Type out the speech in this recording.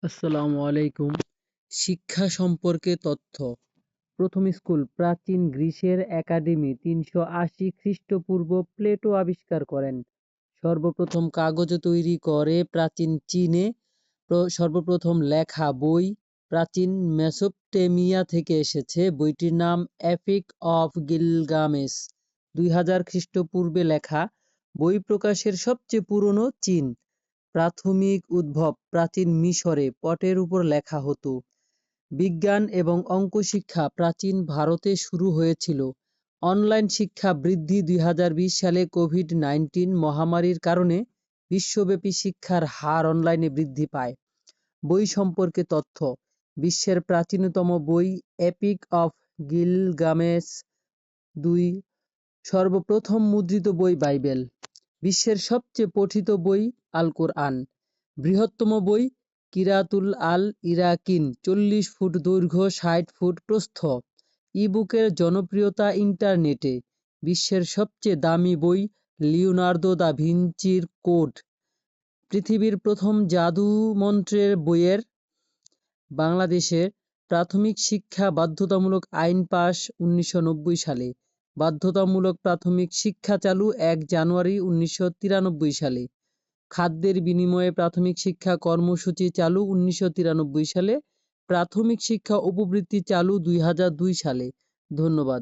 আসসালামু আলাইকুম। শিক্ষা সম্পর্কে তথ্য। প্রথম স্কুল প্রাচীন গ্রিসের একাডেমি ৩৮০ খ্রিস্টপূর্ব প্লেটো আবিষ্কার করেন। সর্বপ্রথম কাগজ তৈরি করে প্রাচীন চীনে। সর্বপ্রথম লেখা বই প্রাচীন মেসোপটেমিয়া থেকে এসেছে। বইটির নাম এপিক অফ গিলগামেশ। ২০০০ খ্রিস্টপূর্বে লেখা। বই প্রকাশের সবচেয়ে পুরনো চীন। প্রাথমিক উদ্ভব প্রাচীন মিশরে পটের উপর লেখা হতো। বিজ্ঞান এবং অঙ্ক শিক্ষা প্রাচীন ভারতে শুরু হয়েছিল। অনলাইন শিক্ষা বৃদ্ধি ২০২০ সালে কোভিড-১৯ মহামারীর কারণে বিশ্বব্যাপী শিক্ষার হার অনলাইনে বৃদ্ধি পায়। বই সম্পর্কে তথ্য। বিশ্বের প্রাচীনতম বই এপিক অফ গিলগামেশ। ২. সর্বপ্রথম মুদ্রিত বই বাইবেল। বিশ্বের সবচেয়ে পঠিত বই আল কোরআন। বৃহত্তম বই কিরাতুল আল ইরাকিন, ৪০ ফুট দৈর্ঘ্য, ৬০ ফুট প্রস্থ। ই-বুকের জনপ্রিয়তা ইন্টারনেটে। বিশ্বের সবচেয়ে দামি বই লিওনার্দো দা ভিঞ্চির কোড। পৃথিবীর প্রথম জাদু মন্ত্রের বইয়ের। বাংলাদেশের প্রাথমিক শিক্ষা বাধ্যতামূলক আইন পাস ১৯৯০ সালে। বাধ্যতামূলক প্রাথমিক শিক্ষা চালু ১ জানুয়ারি ১৯৯৩ সালে। খাদ্যের বিনিময়ে প্রাথমিক শিক্ষা কর্মসূচি চালু ১৯৯৩ সালে। প্রাথমিক শিক্ষা উপবৃত্তি চালু ২০০২ সালে। ধন্যবাদ।